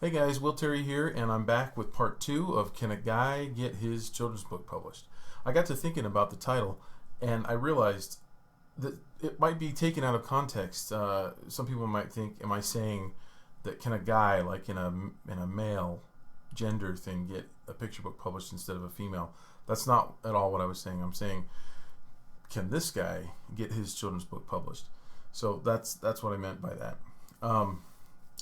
Hey guys, Will Terry here, and I'm back with part 2 of Can a Guy Get His Children's Book Published? I got to thinking about the title, and I realized that it might be taken out of context. Some people might think, am I saying that can a guy, like in a male gender thing, get a picture book published instead of a female? That's not at all what I was saying. I'm saying, can this guy get his children's book published? So that's what I meant by that.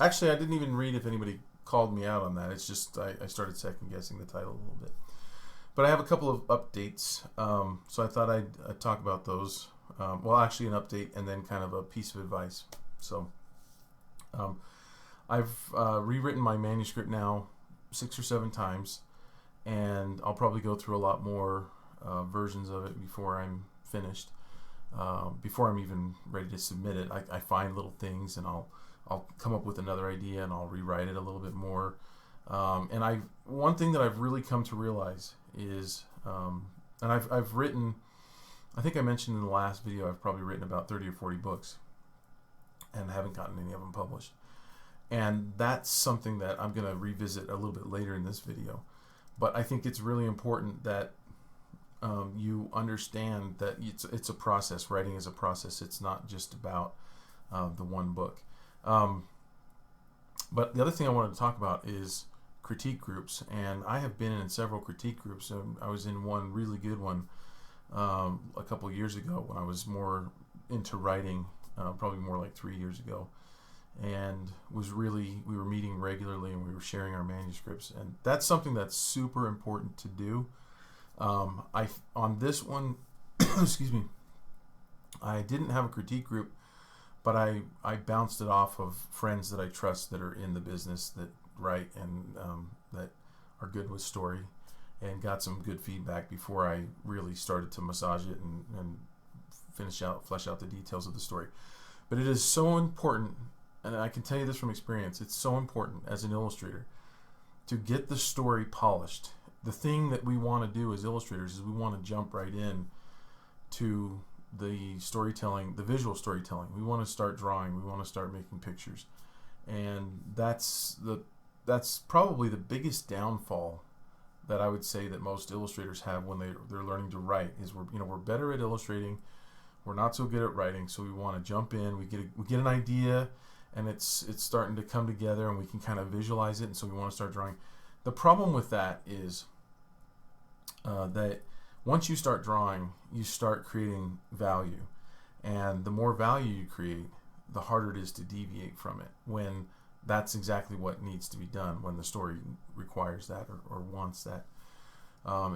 Actually, I didn't even read if anybody called me out on that. It's just I started second guessing the title a little bit. But I have a couple of updates, so I thought I'd talk about those. Well, actually an update and then kind of a piece of advice. So I've rewritten my manuscript now 6 or 7 times, and I'll probably go through a lot more versions of it before I'm finished. Before I'm even ready to submit it, I find little things, and I'll come up with another idea, and I'll rewrite it a little bit more. And one thing that I've really come to realize is, and I've written, I think I mentioned in the last video, I've probably written about 30 or 40 books, and haven't gotten any of them published. And that's something that I'm going to revisit a little bit later in this video. But I think it's really important that you understand that it's a process. Writing is a process. It's not just about the one book. But the other thing I wanted to talk about is critique groups, and I have been in several critique groups. I was in one really good one a couple of years ago when I was more into writing, probably more like 3 years ago, and we were meeting regularly and we were sharing our manuscripts, and that's something that's super important to do. On this one, excuse me, I didn't have a critique group, but I bounced it off of friends that I trust that are in the business, that write, and that are good with story, and got some good feedback before I really started to massage it and flesh out the details of the story. But it is so important, and I can tell you this from experience, it's so important as an illustrator to get the story polished. The thing that we want to do as illustrators is we want to jump right in to the storytelling, the visual storytelling. We want to start drawing. We want to start making pictures, and that's probably the biggest downfall that I would say that most illustrators have when they're learning to write. Is we're better at illustrating, we're not so good at writing. So we want to jump in. We get an idea, and it's starting to come together, and we can kind of visualize it, and so we want to start drawing. The problem with that is that once you start drawing, you start creating value, and the more value you create, the harder it is to deviate from it, when that's exactly what needs to be done, when the story requires that or wants that.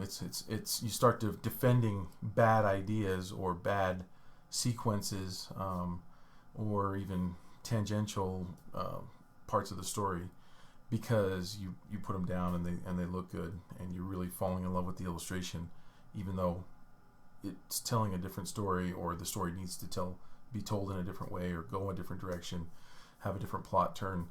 It's you start to defending bad ideas or bad sequences, or even tangential parts of the story, because you put them down and they look good, and you're really falling in love with the illustration, even though it's telling a different story, or the story needs to be told in a different way, or go a different direction, have a different plot turn.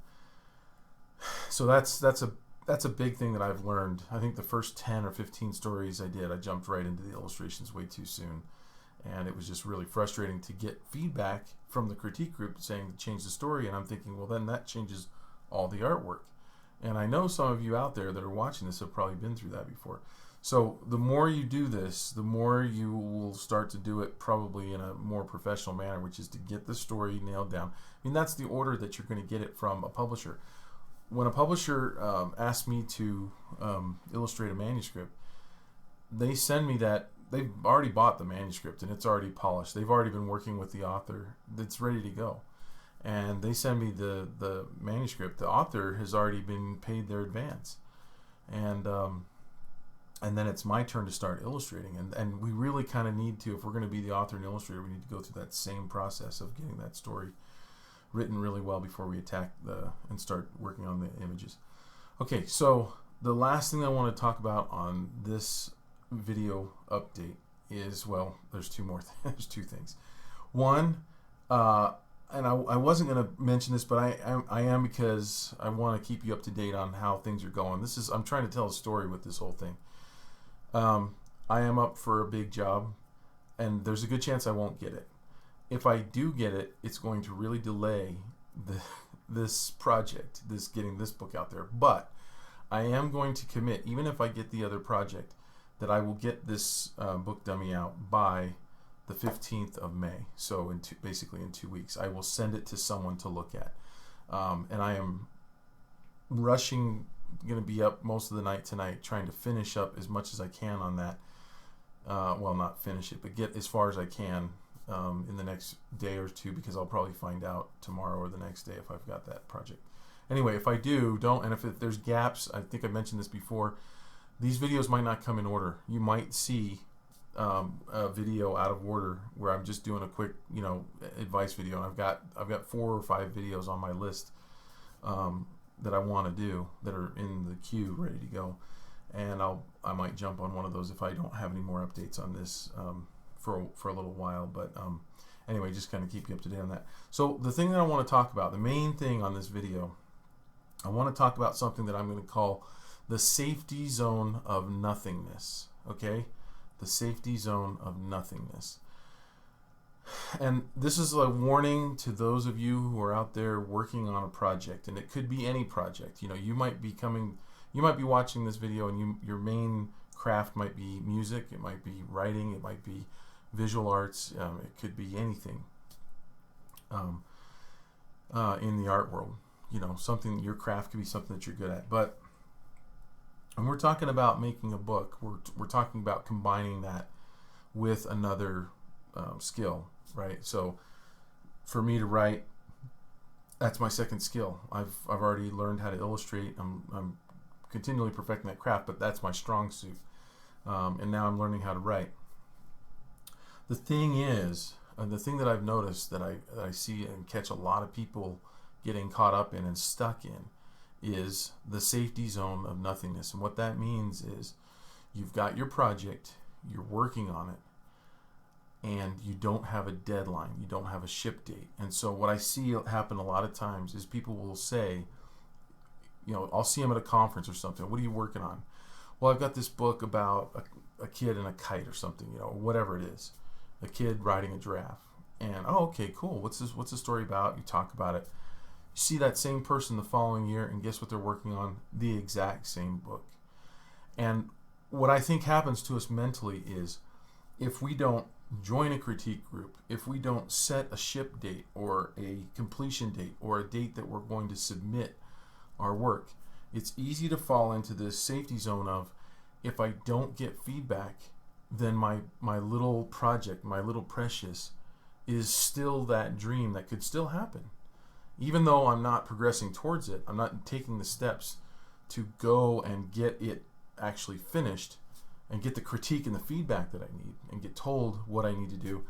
So that's a big thing that I've learned. I think the first 10 or 15 stories I did, I jumped right into the illustrations way too soon, and it was just really frustrating to get feedback from the critique group saying to change the story, and I'm thinking, well, then that changes all the artwork. And I know some of you out there that are watching this have probably been through that before. So the more you do this, the more you will start to do it probably in a more professional manner, which is to get the story nailed down. I mean, that's the order that you're going to get it from a publisher. When a publisher asks me to illustrate a manuscript, they send me that. They've already bought the manuscript, and it's already polished. They've already been working with the author. It's ready to go. And they send me the manuscript. The author has already been paid their advance. And then it's my turn to start illustrating. And we really kind of need to, if we're going to be the author and illustrator, we need to go through that same process of getting that story written really well before we attack and start working on the images. Okay, so the last thing I want to talk about on this video update is, well, there's two more there's 2 things. One, and I wasn't going to mention this, but I am, because I want to keep you up to date on how things are going. I'm trying to tell a story with this whole thing. I am up for a big job, and there's a good chance I won't get it. If I do get it, it's going to really delay this project, getting this book out there. But I am going to commit, even if I get the other project, that I will get this book dummy out by the 15th of May. So basically in 2 weeks, I will send it to someone to look at. And I am rushing, going to be up most of the night tonight, trying to finish up as much as I can on that. Well, not finish it, but get as far as I can in the next day or two, because I'll probably find out tomorrow or the next day if I've got that project. Anyway, if I do, and if there's gaps, I think I mentioned this before, these videos might not come in order. You might see a video out of order where I'm just doing a quick, advice video. And I've got 4 or 5 videos on my list that I want to do that are in the queue, ready to go. And I might jump on one of those if I don't have any more updates on this for a little while. But anyway, just kind of keep you up to date on that. So the thing that I want to talk about, the main thing on this video, I want to talk about something that I'm going to call the safety zone of nothingness. Okay, the safety zone of nothingness. And this is a warning to those of you who are out there working on a project, and it could be any project. You might be watching this video, and your main craft might be music, it might be writing, it might be visual arts, it could be anything in the art world. Something, your craft could be something that you're good at. But when we're talking about making a book, we're talking about combining that with another skill, right? So for me to write, that's my second skill. I've already learned how to illustrate. I'm continually perfecting that craft, but that's my strong suit. And now I'm learning how to write. The thing is, the thing that I've noticed that I see and catch a lot of people getting caught up in and stuck in is the safety zone of nothingness. And what that means is you've got your project, you're working on it, and you don't have a deadline, you don't have a ship date. And so what I see happen a lot of times is people will say, I'll see them at a conference or something, what are you working on? Well, I've got this book about a kid and a kite or something, whatever it is, a kid riding a giraffe. And okay, cool, what's the story about? You talk about it. You see that same person the following year, and guess what they're working on? The exact same book. And what I think happens to us mentally is, if we don't join a critique group, if we don't set a ship date or a completion date or a date that we're going to submit our work, it's easy to fall into this safety zone of, if I don't get feedback, then my little project, my little precious, is still that dream that could still happen. Even though I'm not progressing towards it, I'm not taking the steps to go and get it actually finished and get the critique and the feedback that I need and get told what I need to do.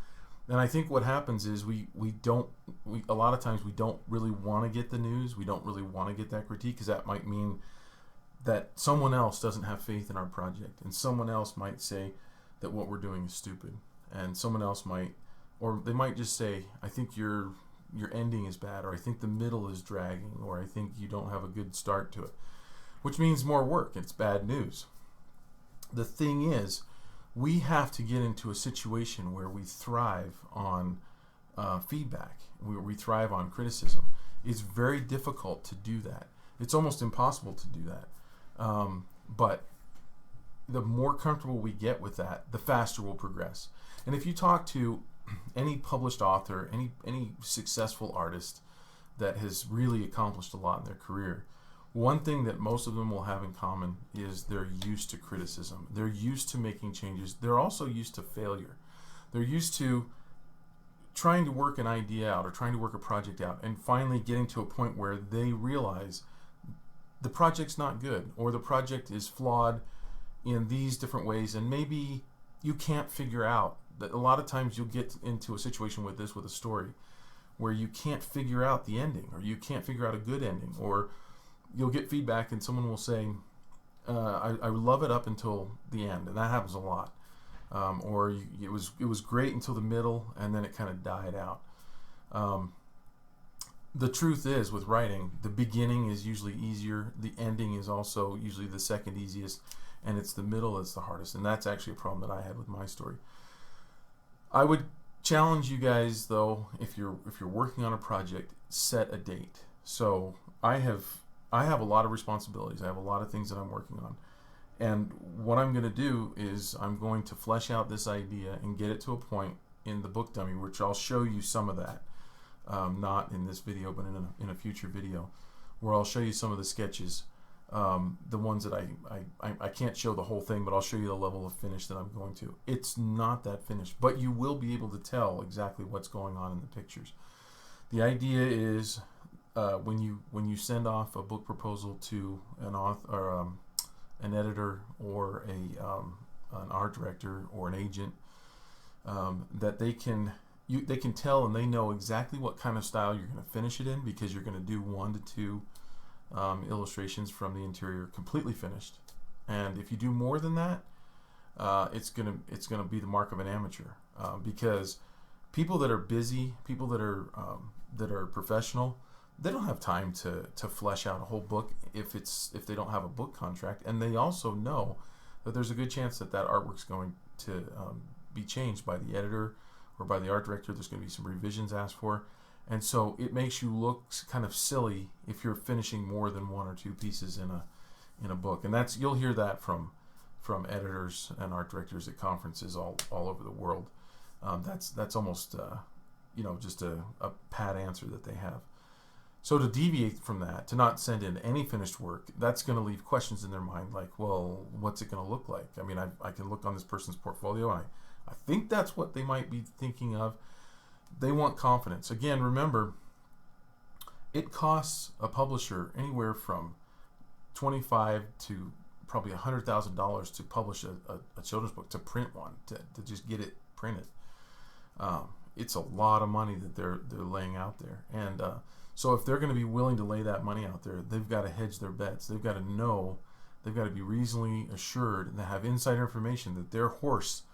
And I think what happens is a lot of times we don't really want to get the news. We don't really want to get that critique, because that might mean that someone else doesn't have faith in our project, and someone else might say that what we're doing is stupid, and someone else might, or they might just say, I think your ending is bad, or I think the middle is dragging, or I think you don't have a good start to it, which means more work. It's bad news. The thing is, we have to get into a situation where we thrive on feedback, where we thrive on criticism. It's very difficult to do that. It's almost impossible to do that. But the more comfortable we get with that, the faster we'll progress. And if you talk to any published author, any successful artist that has really accomplished a lot in their career, one thing that most of them will have in common is they're used to criticism. They're used to making changes. They're also used to failure. They're used to trying to work an idea out or trying to work a project out and finally getting to a point where they realize the project's not good, or the project is flawed in these different ways, and maybe you can't figure out that. A lot of times you'll get into a situation with a story where you can't figure out the ending, or you can't figure out a good ending, or you'll get feedback and someone will say, I love it up until the end, and that happens a lot. It was great until the middle, and then it kind of died out. The truth is, with writing, the beginning is usually easier, the ending is also usually the second easiest, and it's the middle that's the hardest. And that's actually a problem that I had with my story. I would challenge you guys, though, if you're working on a project, set a date. So I have a lot of responsibilities. I have a lot of things that I'm working on. And what I'm going to do is I'm going to flesh out this idea and get it to a point in the book dummy, which I'll show you some of that. Not in this video, but in a future video, where I'll show you some of the sketches. The ones that I can't show the whole thing, but I'll show you the level of finish that I'm going to. It's not that finished, but you will be able to tell exactly what's going on in the pictures. The idea is when you send off a book proposal to an author or an editor or an art director or an agent, that they can tell and they know exactly what kind of style you're going to finish it in, because you're going to do 1 to 2 illustrations from the interior completely finished. And if you do more than that, it's gonna be the mark of an amateur, because people that are busy, people that are professional, they don't have time to flesh out a whole book if they don't have a book contract, and they also know that there's a good chance that artwork's going to be changed by the editor or by the art director. There's going to be some revisions asked for. And so it makes you look kind of silly if you're finishing more than 1 or 2 pieces in a book. And you'll hear that from editors and art directors at conferences all over the world. That's almost just a pat answer that they have. So to deviate from that, to not send in any finished work, that's going to leave questions in their mind like, well, what's it going to look like? I mean, I can look on this person's portfolio and I think that's what they might be thinking of. They want confidence. Again, remember, it costs a publisher anywhere from $25,000 to probably $100,000 to publish a children's book, to print one, to just get it printed. It's a lot of money that they're laying out there. And so if they're going to be willing to lay that money out there, they've got to hedge their bets. They've got to know, they've got to be reasonably assured and have insider information that their horse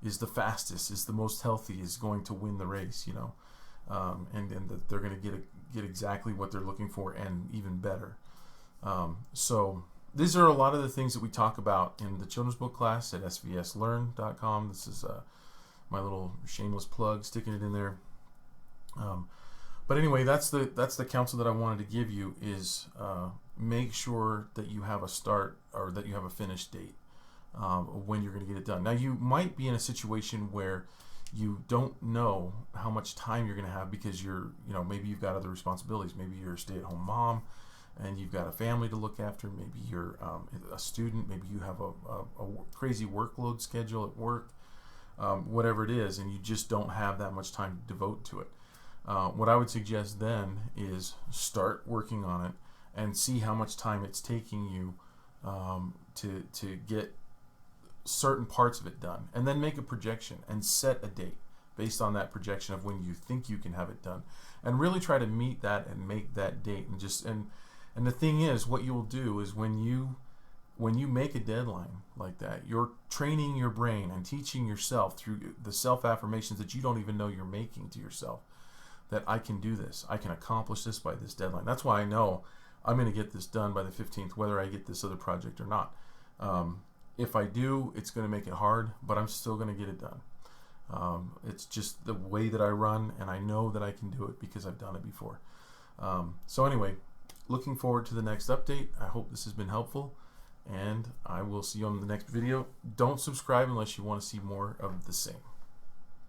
is the fastest, is the most healthy, is going to win the race, and that they're going to get exactly what they're looking for and even better. So these are a lot of the things that we talk about in the children's book class at svslearn.com. This is my little shameless plug, sticking it in there. But anyway, that's the counsel that I wanted to give you, is make sure that you have a start, or that you have a finish date. When you're going to get it done. Now, you might be in a situation where you don't know how much time you're going to have, because maybe you've got other responsibilities. Maybe you're a stay-at-home mom and you've got a family to look after. Maybe you're a student. Maybe you have a crazy workload schedule at work. Whatever it is, and you just don't have that much time to devote to it. What I would suggest then is start working on it and see how much time it's taking you to get certain parts of it done, and then make a projection and set a date based on that projection of when you think you can have it done, and really try to meet that and make that date. And the thing is, what you will do is when you make a deadline like that, you're training your brain and teaching yourself through the self-affirmations that you don't even know you're making to yourself, that I can do this, I can accomplish this by this deadline. That's why I know I'm going to get this done by the 15th, whether I get this other project or not. If I do, it's going to make it hard, but I'm still going to get it done. It's just the way that I run, and I know that I can do it because I've done it before. So anyway, looking forward to the next update. I hope this has been helpful, and I will see you on the next video. Don't subscribe unless you want to see more of the same.